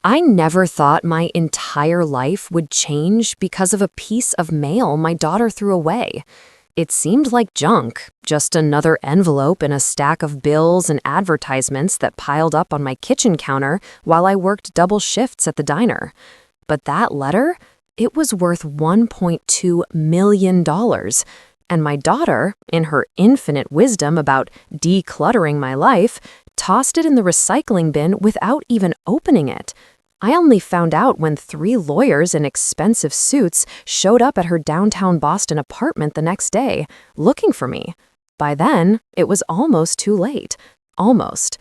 I never thought my entire life would change because of a piece of mail my daughter threw away. It seemed like junk, just another envelope in a stack of bills and advertisements that piled up on my kitchen counter while I worked double shifts at the diner. But that letter, it was worth $1.2 million. And my daughter, in her infinite wisdom about decluttering my life, tossed it in the recycling bin without even opening it. I only found out when 3 lawyers in expensive suits showed up at her downtown Boston apartment the next day, looking for me. By then, it was almost too late. Almost.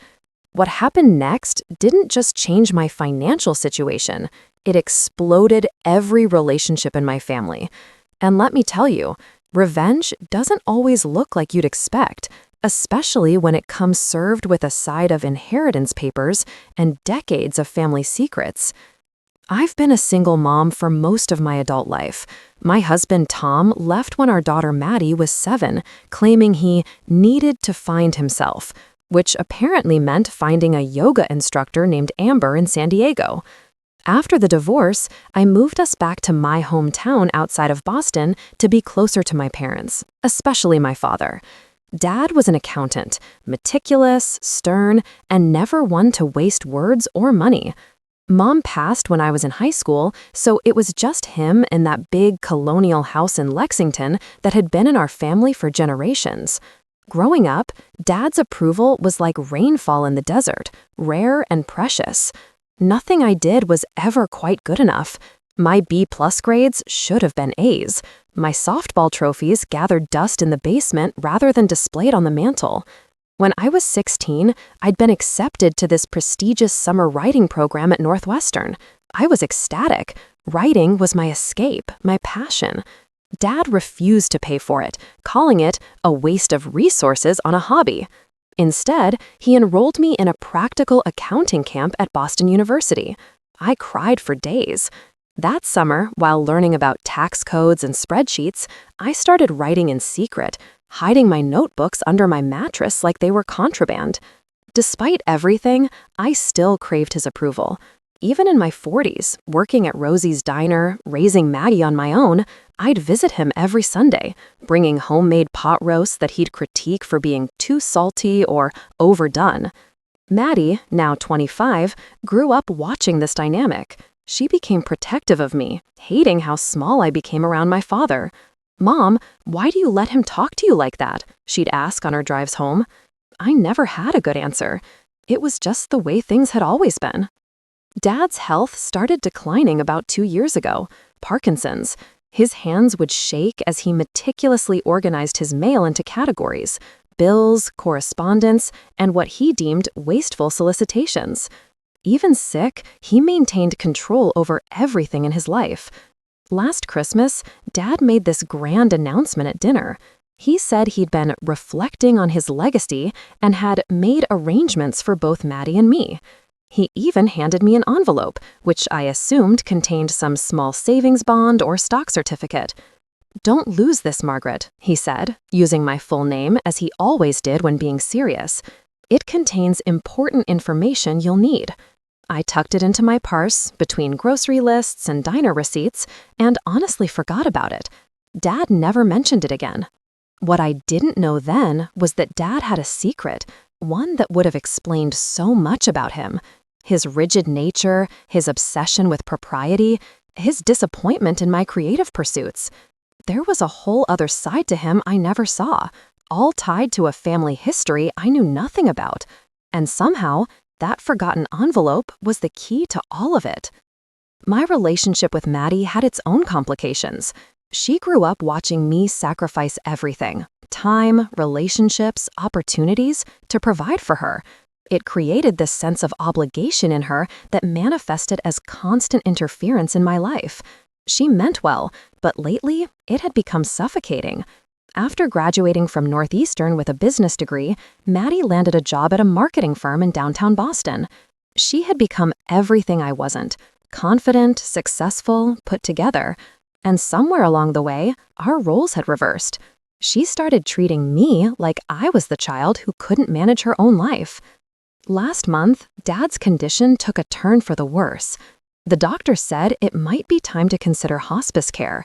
What happened next didn't just change my financial situation, it exploded every relationship in my family. And let me tell you, revenge doesn't always look like you'd expect, especially when it comes served with a side of inheritance papers and decades of family secrets. I've been a single mom for most of my adult life. My husband, Tom, left when our daughter Maddie was 7, claiming he needed to find himself, which apparently meant finding a yoga instructor named Amber in San Diego. After the divorce, I moved us back to my hometown outside of Boston to be closer to my parents, especially my father. Dad was an accountant, meticulous, stern, and never one to waste words or money. Mom passed when I was in high school, so it was just him in that big colonial house in Lexington that had been in our family for generations. Growing up, Dad's approval was like rainfall in the desert, rare and precious. Nothing I did was ever quite good enough. My B-plus grades should have been A's. My softball trophies gathered dust in the basement rather than displayed on the mantle. When I was 16, I'd been accepted to this prestigious summer writing program at Northwestern. I was ecstatic. Writing was my escape, my passion. Dad refused to pay for it, calling it a waste of resources on a hobby. Instead, he enrolled me in a practical accounting camp at Boston University. I cried for days. That summer, while learning about tax codes and spreadsheets, I started writing in secret, hiding my notebooks under my mattress like they were contraband. Despite everything, I still craved his approval. Even in my 40s, working at Rosie's Diner, raising Maddie on my own, I'd visit him every Sunday, bringing homemade pot roasts that he'd critique for being too salty or overdone. Maddie, now 25, grew up watching this dynamic. She became protective of me, hating how small I became around my father. "Mom, why do you let him talk to you like that?" she'd ask on our drives home. I never had a good answer. It was just the way things had always been. Dad's health started declining about 2 years ago, Parkinson's. His hands would shake as he meticulously organized his mail into categories: bills, correspondence, and what he deemed wasteful solicitations. Even sick, he maintained control over everything in his life. Last Christmas, Dad made this grand announcement at dinner. He said he'd been reflecting on his legacy and had made arrangements for both Maddie and me. He even handed me an envelope, which I assumed contained some small savings bond or stock certificate. "Don't lose this, Margaret," he said, using my full name as he always did when being serious. "It contains important information you'll need." I tucked it into my purse, between grocery lists and diner receipts, and honestly forgot about it. Dad never mentioned it again. What I didn't know then was that Dad had a secret, one that would have explained so much about him. His rigid nature, his obsession with propriety, his disappointment in my creative pursuits. There was a whole other side to him I never saw, all tied to a family history I knew nothing about. And somehow, that forgotten envelope was the key to all of it. My relationship with Maddie had its own complications. She grew up watching me sacrifice everything: time, relationships, opportunities to provide for her. It created this sense of obligation in her that manifested as constant interference in my life. She meant well, but lately, it had become suffocating. After graduating from Northeastern with a business degree, Maddie landed a job at a marketing firm in downtown Boston. She had become everything I wasn't: confident, successful, put together. And somewhere along the way, our roles had reversed. She started treating me like I was the child who couldn't manage her own life. Last month, Dad's condition took a turn for the worse. The doctor said it might be time to consider hospice care.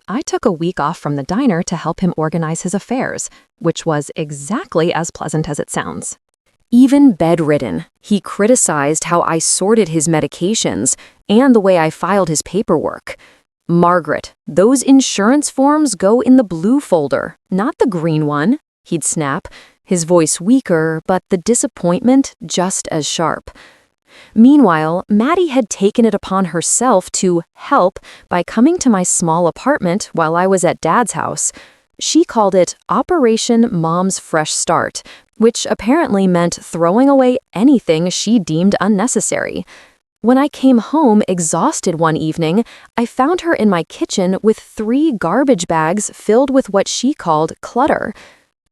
I took a week off from the diner to help him organize his affairs, which was exactly as pleasant as it sounds. Even bedridden, he criticized how I sorted his medications and the way I filed his paperwork. "Margaret, those insurance forms go in the blue folder, not the green one," he'd snap, his voice weaker, but the disappointment just as sharp. Meanwhile, Maddie had taken it upon herself to help by coming to my small apartment while I was at Dad's house. She called it Operation Mom's Fresh Start, which apparently meant throwing away anything she deemed unnecessary. When I came home exhausted one evening, I found her in my kitchen with 3 garbage bags filled with what she called clutter.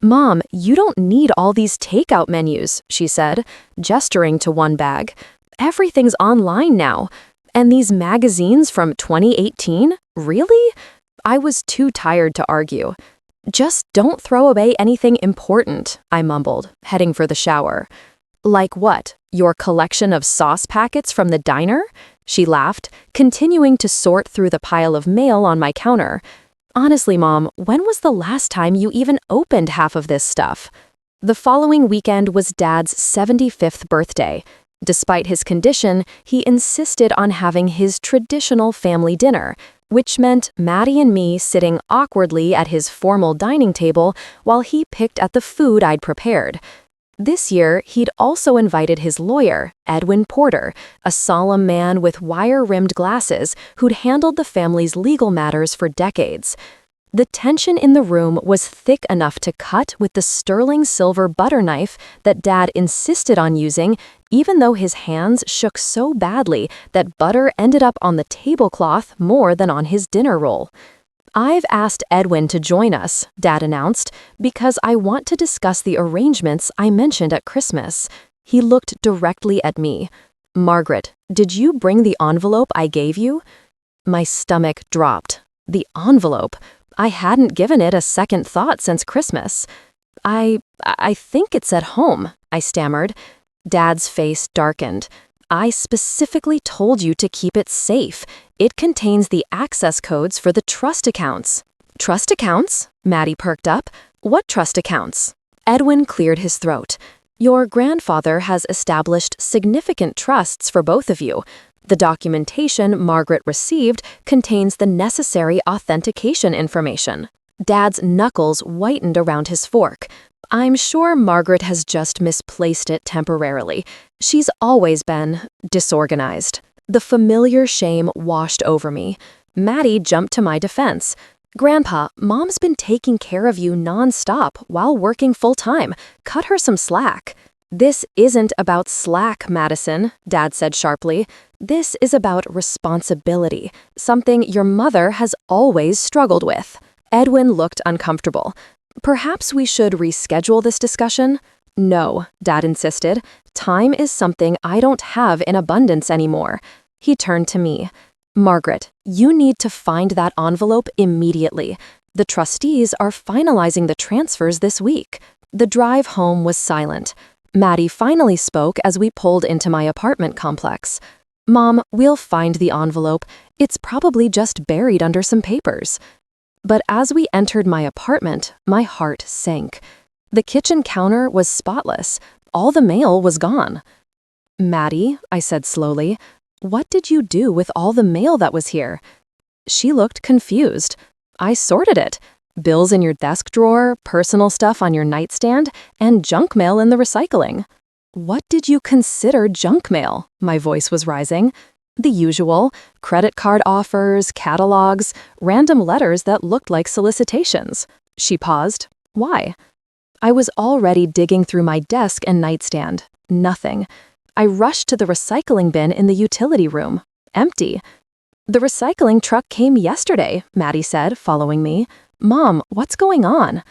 "Mom, you don't need all these takeout menus," she said, gesturing to one bag. "Everything's online now. And these magazines from 2018? Really?" I was too tired to argue. "Just don't throw away anything important," I mumbled, heading for the shower. "Like what? Your collection of sauce packets from the diner?" She laughed, continuing to sort through the pile of mail on my counter. "Honestly, Mom, when was the last time you even opened half of this stuff?" The following weekend was Dad's 75th birthday. Despite his condition, he insisted on having his traditional family dinner, which meant Maddie and me sitting awkwardly at his formal dining table while he picked at the food I'd prepared. This year, he'd also invited his lawyer, Edwin Porter, a solemn man with wire-rimmed glasses who'd handled the family's legal matters for decades. The tension in the room was thick enough to cut with the sterling silver butter knife that Dad insisted on using, even though his hands shook so badly that butter ended up on the tablecloth more than on his dinner roll. "I've asked Edwin to join us," Dad announced, "because I want to discuss the arrangements I mentioned at Christmas." He looked directly at me. "Margaret, did you bring the envelope I gave you?" My stomach dropped. The envelope. I hadn't given it a second thought since Christmas. I think it's at home," I stammered. Dad's face darkened. "I specifically told you to keep it safe. It contains the access codes for the trust accounts." "Trust accounts?" Maddie perked up. "What trust accounts?" Edwin cleared his throat. "Your grandfather has established significant trusts for both of you. The documentation Margaret received contains the necessary authentication information." Dad's knuckles whitened around his fork. "I'm sure Margaret has just misplaced it temporarily. She's always been disorganized." The familiar shame washed over me. Maddie jumped to my defense. "Grandpa, Mom's been taking care of you non-stop while working full-time. Cut her some slack." "This isn't about slack, Madison," Dad said sharply. "This is about responsibility, something your mother has always struggled with." Edwin looked uncomfortable. "Perhaps we should reschedule this discussion?" "No," Dad insisted. "Time is something I don't have in abundance anymore." He turned to me. "Margaret, you need to find that envelope immediately. The trustees are finalizing the transfers this week." The drive home was silent. Maddie finally spoke as we pulled into my apartment complex. "Mom, we'll find the envelope. It's probably just buried under some papers." But as we entered my apartment, my heart sank. The kitchen counter was spotless. All the mail was gone. "Maddie," I said slowly, "what did you do with all the mail that was here?" She looked confused. "I sorted it. Bills in your desk drawer, personal stuff on your nightstand, and junk mail in the recycling." "What did you consider junk mail?" My voice was rising. "The usual: credit card offers, catalogs, random letters that looked like solicitations." She paused. "Why?" I was already digging through my desk and nightstand. Nothing. I rushed to the recycling bin in the utility room. Empty. "The recycling truck came yesterday," Maddie said, following me. "Mom, what's going on?"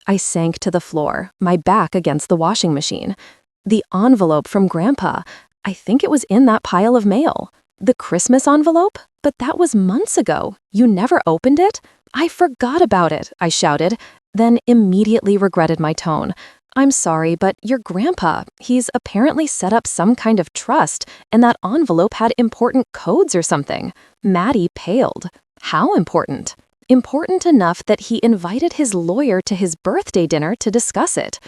I sank to the floor, my back against the washing machine. The envelope from Grandpa. I think it was in that pile of mail. The Christmas envelope? But that was months ago. You never opened it? "I forgot about it," I shouted, then immediately regretted my tone. I'm sorry, but your grandpa, he's apparently set up some kind of trust, and that envelope had important codes or something. Maddie paled. How important? Important enough that he invited his lawyer to his birthday dinner to discuss it.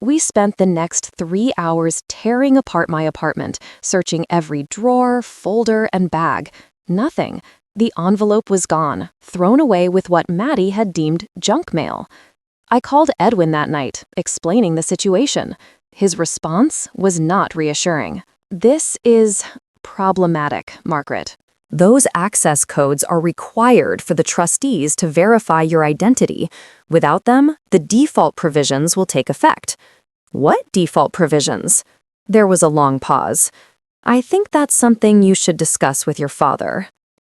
We spent the next 3 hours tearing apart my apartment, searching every drawer, folder, and bag. Nothing. The envelope was gone, thrown away with what Maddie had deemed junk mail. I called Edwin that night, explaining the situation. His response was not reassuring. This is problematic, Margaret. Those access codes are required for the trustees to verify your identity. Without them, the default provisions will take effect. What default provisions? There was a long pause. I think that's something you should discuss with your father.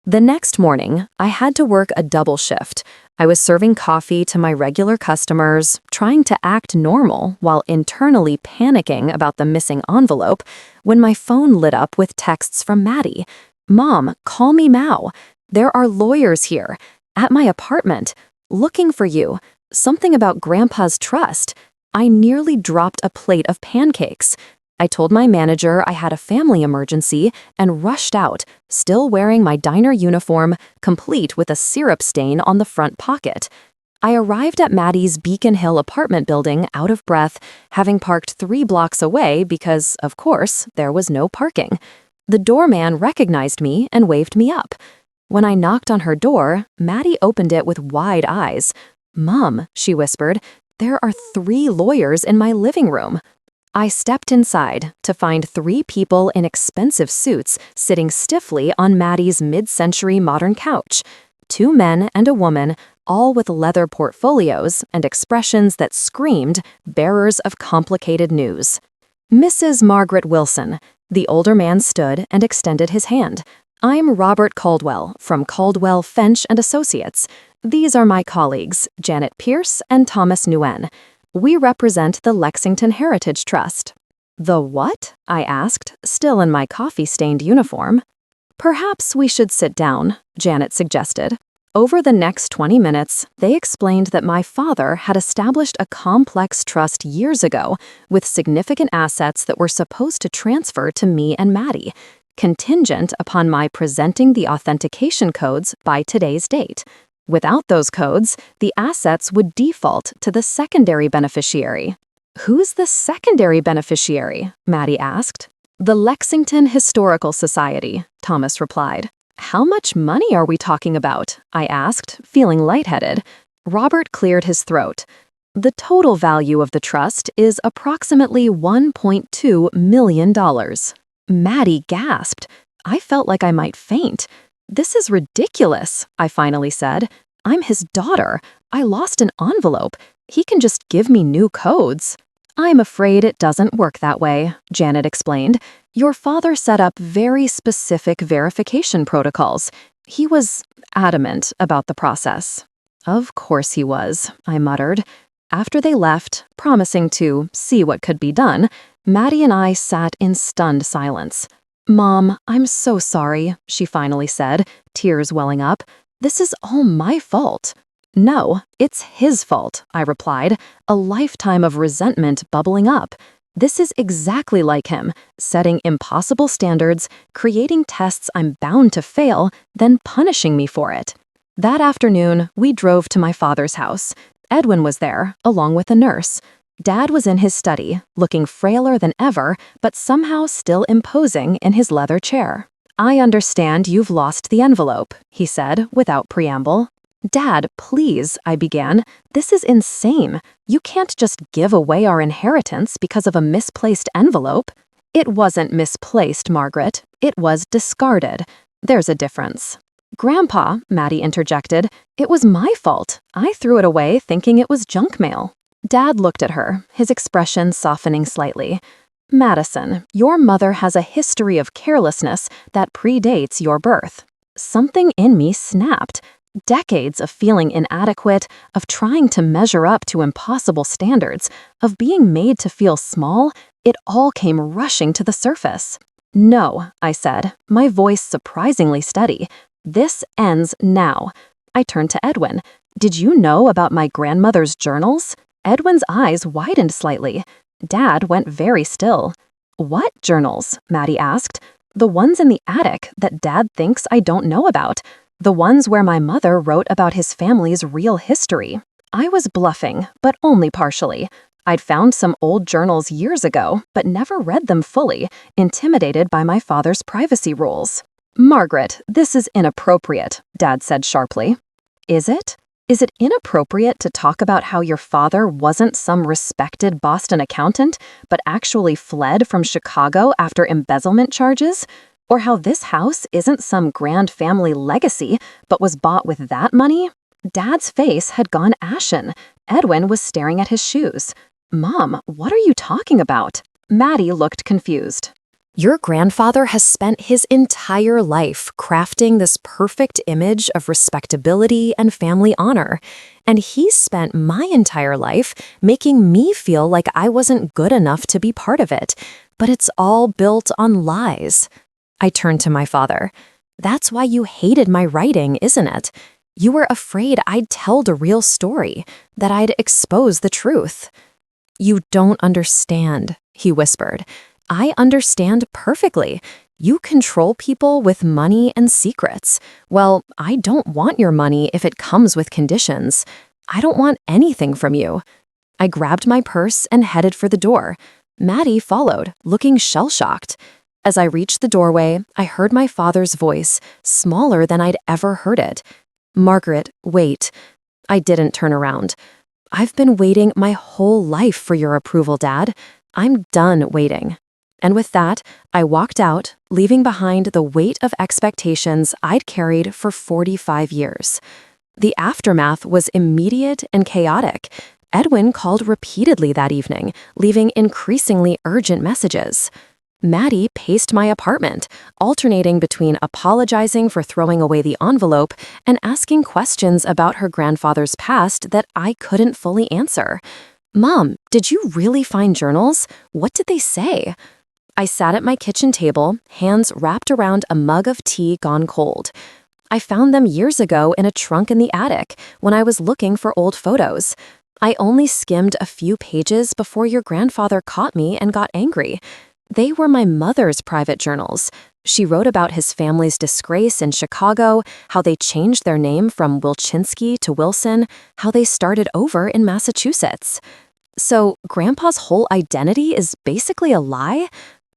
The next morning, I had to work a double shift. I was serving coffee to my regular customers, trying to act normal while internally panicking about the missing envelope, when my phone lit up with texts from Maddie. Mom, call me Mao. There are lawyers here, at my apartment, looking for you. Something about Grandpa's trust. I nearly dropped a plate of pancakes. I told my manager I had a family emergency and rushed out, still wearing my diner uniform, complete with a syrup stain on the front pocket. I arrived at Maddie's Beacon Hill apartment building out of breath, having parked 3 blocks away because, of course, there was no parking. The doorman recognized me and waved me up. When I knocked on her door, Maddie opened it with wide eyes. "Mom," she whispered, "there are 3 lawyers in my living room." I stepped inside to find 3 people in expensive suits sitting stiffly on Maddie's mid-century modern couch. 2 men and a woman, all with leather portfolios and expressions that screamed bearers of complicated news. "Mrs. Margaret Wilson." The older man stood and extended his hand. "I'm Robert Caldwell from Caldwell, Fench and Associates. These are my colleagues, Janet Pierce and Thomas Nguyen. We represent the Lexington Heritage Trust." "The what?" I asked, still in my coffee-stained uniform. "Perhaps we should sit down," Janet suggested. Over the next 20 minutes, they explained that my father had established a complex trust years ago with significant assets that were supposed to transfer to me and Maddie, contingent upon my presenting the authentication codes by today's date. Without those codes, the assets would default to the secondary beneficiary. "Who's the secondary beneficiary?" Maddie asked. "The Lexington Historical Society," Thomas replied. "How much money are we talking about?" I asked, feeling lightheaded. Robert cleared his throat. "The total value of the trust is approximately $1.2 million. Maddie gasped. I felt like I might faint. "This is ridiculous," I finally said. "I'm his daughter. I lost an envelope. He can just give me new codes." "I'm afraid it doesn't work that way," Janet explained. "Your father set up very specific verification protocols. He was adamant about the process." "Of course he was," I muttered. After they left, promising to see what could be done, Maddie and I sat in stunned silence. "Mom, I'm so sorry," she finally said, tears welling up. "This is all my fault." "No, it's his fault," I replied, a lifetime of resentment bubbling up. "This is exactly like him, setting impossible standards, creating tests I'm bound to fail, then punishing me for it." That afternoon, we drove to my father's house. Edwin was there, along with a nurse. Dad was in his study, looking frailer than ever, but somehow still imposing in his leather chair. "I understand you've lost the envelope," he said, without preamble. "Dad, please," I began. "This is insane. You can't just give away our inheritance because of a misplaced envelope." "It wasn't misplaced, Margaret. It was discarded. There's a difference." "Grandpa," Maddie interjected, "it was my fault. I threw it away thinking it was junk mail." Dad looked at her, his expression softening slightly. "Madison, your mother has a history of carelessness that predates your birth." Something in me snapped. Decades of feeling inadequate, of trying to measure up to impossible standards, of being made to feel small, it all came rushing to the surface. "No," I said, my voice surprisingly steady. "This ends now." I turned to Edwin. "Did you know about my grandmother's journals?" Edwin's eyes widened slightly. Dad went very still. What journals? Maddie asked. The ones in the attic that Dad thinks I don't know about. The ones where my mother wrote about his family's real history. I was bluffing, but only partially. I'd found some old journals years ago, but never read them fully, intimidated by my father's privacy rules. Margaret, this is inappropriate, Dad said sharply. Is it? Is it inappropriate to talk about how your father wasn't some respected Boston accountant, but actually fled from Chicago after embezzlement charges? Or how this house isn't some grand family legacy, but was bought with that money? Dad's face had gone ashen. Edwin was staring at his shoes. Mom, what are you talking about? Maddie looked confused. Your grandfather has spent his entire life crafting this perfect image of respectability and family honor, and he's spent my entire life making me feel like I wasn't good enough to be part of it, but it's all built on lies. I turned to my father. That's why you hated my writing, isn't it? You were afraid I'd tell the real story, that I'd expose the truth. You don't understand, he whispered. I understand perfectly. You control people with money and secrets. Well, I don't want your money if it comes with conditions. I don't want anything from you. I grabbed my purse and headed for the door. Maddie followed, looking shell-shocked. As I reached the doorway, I heard my father's voice, smaller than I'd ever heard it. Margaret, wait. I didn't turn around. I've been waiting my whole life for your approval, Dad. I'm done waiting. And with that, I walked out, leaving behind the weight of expectations I'd carried for 45 years. The aftermath was immediate and chaotic. Edwin called repeatedly that evening, leaving increasingly urgent messages. Maddie paced my apartment, alternating between apologizing for throwing away the envelope and asking questions about her grandfather's past that I couldn't fully answer. Mom, did you really find journals? What did they say? I sat at my kitchen table, hands wrapped around a mug of tea gone cold. I found them years ago in a trunk in the attic when I was looking for old photos. I only skimmed a few pages before your grandfather caught me and got angry. They were my mother's private journals. She wrote about his family's disgrace in Chicago, how they changed their name from Wilczynski to Wilson, how they started over in Massachusetts. So, Grandpa's whole identity is basically a lie?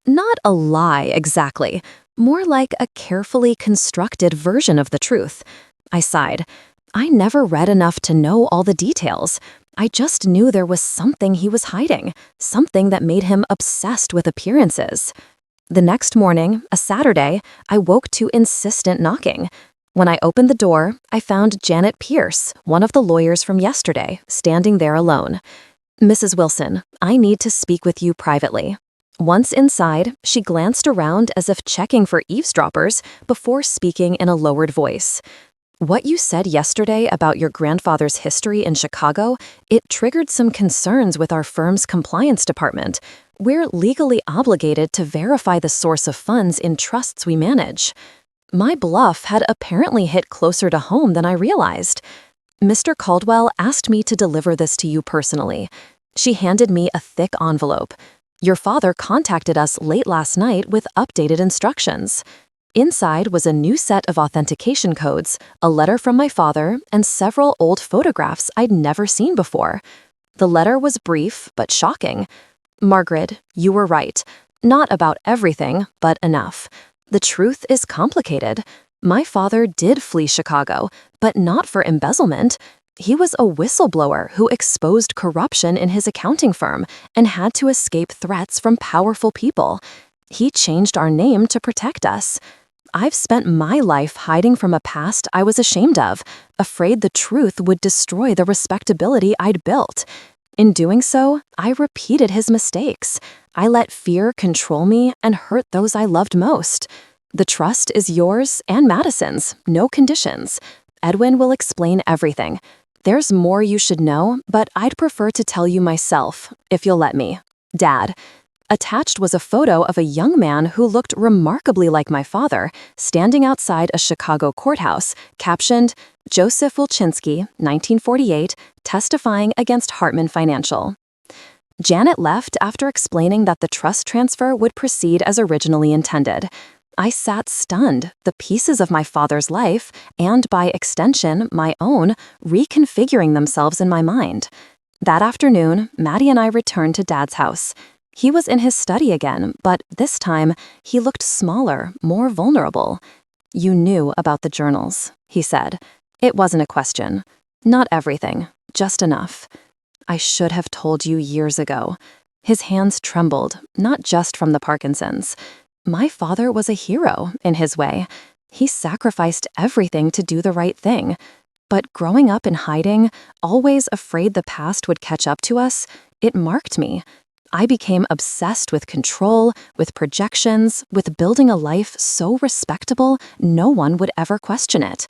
Not a lie, exactly. More like a carefully constructed version of the truth. I sighed. I never read enough to know all the details. I just knew there was something he was hiding, something that made him obsessed with appearances. The next morning, a Saturday, I woke to insistent knocking. When I opened the door, I found Janet Pierce, one of the lawyers from yesterday, standing there alone. Mrs. Wilson, I need to speak with you privately. Once inside, she glanced around as if checking for eavesdroppers before speaking in a lowered voice. What you said yesterday about your grandfather's history in Chicago, it triggered some concerns with our firm's compliance department. We're legally obligated to verify the source of funds in trusts we manage. My bluff had apparently hit closer to home than I realized. Mr. Caldwell asked me to deliver this to you personally. She handed me a thick envelope. Your father contacted us late last night with updated instructions. Inside was a new set of authentication codes, a letter from my father, and several old photographs I'd never seen before. The letter was brief but shocking. Margaret, you were right. Not about everything, but enough. The truth is complicated. My father did flee Chicago, but not for embezzlement. He was a whistleblower who exposed corruption in his accounting firm and had to escape threats from powerful people. He changed our name to protect us. I've spent my life hiding from a past I was ashamed of, afraid the truth would destroy the respectability I'd built. In doing so, I repeated his mistakes. I let fear control me and hurt those I loved most. The trust is yours and Madison's, no conditions. Edwin will explain everything. There's more you should know, but I'd prefer to tell you myself, if you'll let me. Dad. Attached was a photo of a young man who looked remarkably like my father, standing outside a Chicago courthouse, captioned, "Joseph Wilczynski, 1948, testifying against Hartman Financial." Janet left after explaining that the trust transfer would proceed as originally intended. I sat stunned, the pieces of my father's life, and by extension, my own, reconfiguring themselves in my mind. That afternoon, Maddie and I returned to Dad's house. He was in his study again, but this time, he looked smaller, more vulnerable. "You knew about the journals," he said. It wasn't a question. Not everything, just enough. "I should have told you years ago." His hands trembled, not just from the Parkinson's. My father was a hero, in his way. He sacrificed everything to do the right thing. But growing up in hiding, always afraid the past would catch up to us, it marked me. I became obsessed with control, with projections, with building a life so respectable no one would ever question it.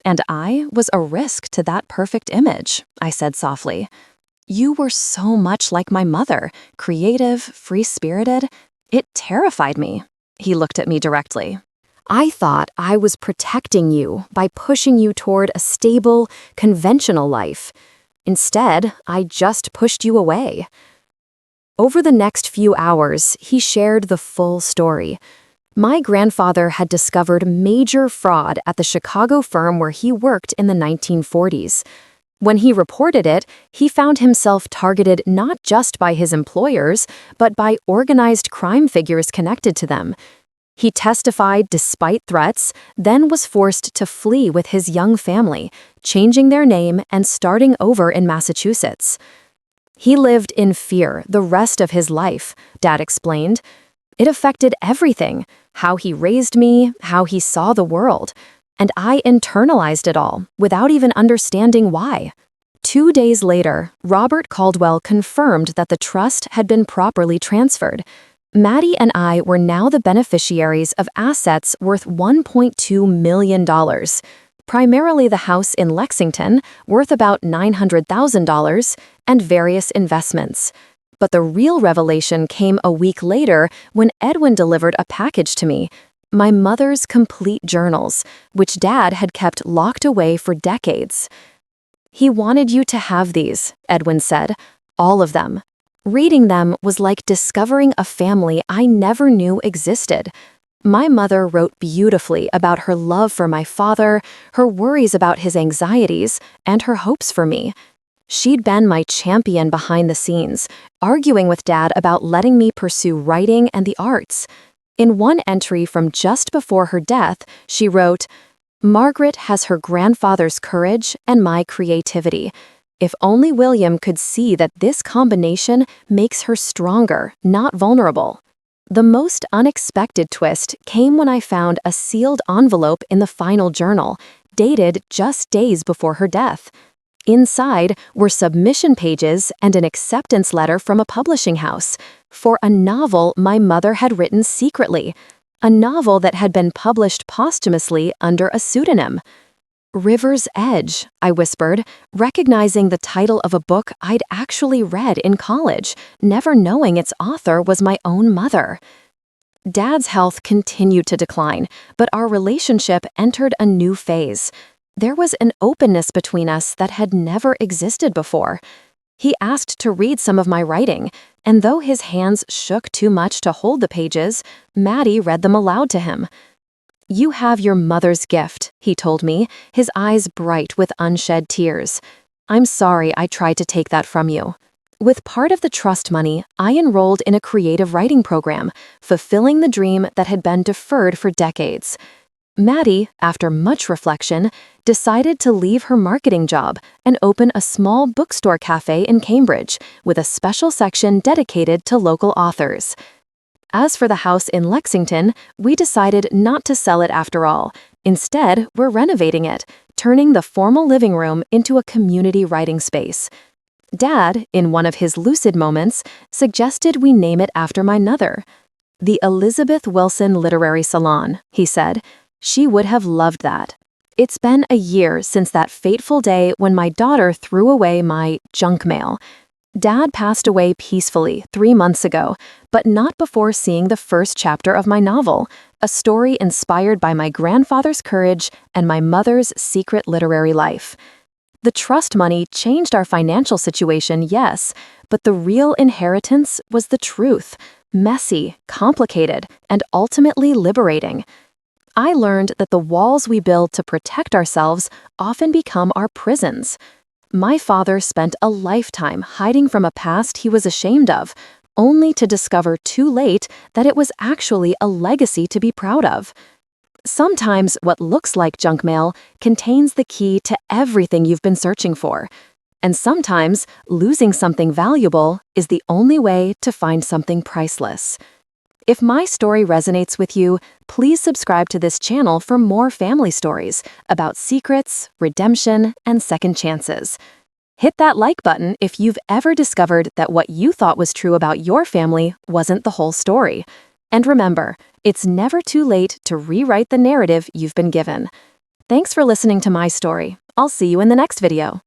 And I was a risk to that perfect image, I said softly. "You were so much like my mother, creative, free-spirited. It terrified me." He looked at me directly. "I thought I was protecting you by pushing you toward a stable, conventional life. Instead, I just pushed you away." Over the next few hours, he shared the full story. My grandfather had discovered major fraud at the Chicago firm where he worked in the 1940s. When he reported it, he found himself targeted not just by his employers, but by organized crime figures connected to them. He testified despite threats, then was forced to flee with his young family, changing their name and starting over in Massachusetts. "He lived in fear the rest of his life," Dad explained. "It affected everything, how he raised me, how he saw the world. And I internalized it all, without even understanding why." 2 days later, Robert Caldwell confirmed that the trust had been properly transferred. Maddie and I were now the beneficiaries of assets worth $1.2 million. Primarily the house in Lexington, worth about $900,000, and various investments. But the real revelation came a week later when Edwin delivered a package to me, my mother's complete journals, which Dad had kept locked away for decades. "He wanted you to have these," Edwin said, "all of them. Reading them was like discovering a family I never knew existed. My mother wrote beautifully about her love for my father, her worries about his anxieties, and her hopes for me. She'd been my champion behind the scenes, arguing with Dad about letting me pursue writing and the arts. In one entry from just before her death, she wrote, "Margaret has her grandfather's courage and my creativity. If only William could see that this combination makes her stronger, not vulnerable." The most unexpected twist came when I found a sealed envelope in the final journal, dated just days before her death. Inside were submission pages and an acceptance letter from a publishing house for a novel my mother had written secretly, a novel that had been published posthumously under a pseudonym. "River's Edge," I whispered, recognizing the title of a book I'd actually read in college, never knowing its author was my own mother. Dad's health continued to decline, but our relationship entered a new phase. There was an openness between us that had never existed before. He asked to read some of my writing, and though his hands shook too much to hold the pages, Maddie read them aloud to him. "You have your mother's gift," he told me, his eyes bright with unshed tears. "I'm sorry I tried to take that from you." With part of the trust money, I enrolled in a creative writing program, fulfilling the dream that had been deferred for decades. Maddie, after much reflection, decided to leave her marketing job and open a small bookstore cafe in Cambridge with a special section dedicated to local authors. As for the house in Lexington, we decided not to sell it after all. Instead, we're renovating it, turning the formal living room into a community writing space. Dad, in one of his lucid moments, suggested we name it after my mother. "The Elizabeth Wilson Literary Salon," he said. "She would have loved that." It's been a year since that fateful day when my daughter threw away my junk mail. Dad passed away peacefully 3 months ago, but not before seeing the first chapter of my novel, a story inspired by my grandfather's courage and my mother's secret literary life. The trust money changed our financial situation, yes, but the real inheritance was the truth, messy, complicated, and ultimately liberating. I learned that the walls we build to protect ourselves often become our prisons. My father spent a lifetime hiding from a past he was ashamed of, only to discover too late that it was actually a legacy to be proud of. Sometimes what looks like junk mail contains the key to everything you've been searching for. And sometimes losing something valuable is the only way to find something priceless. If my story resonates with you, please subscribe to this channel for more family stories about secrets, redemption, and second chances. Hit that like button if you've ever discovered that what you thought was true about your family wasn't the whole story. And remember, it's never too late to rewrite the narrative you've been given. Thanks for listening to my story. I'll see you in the next video.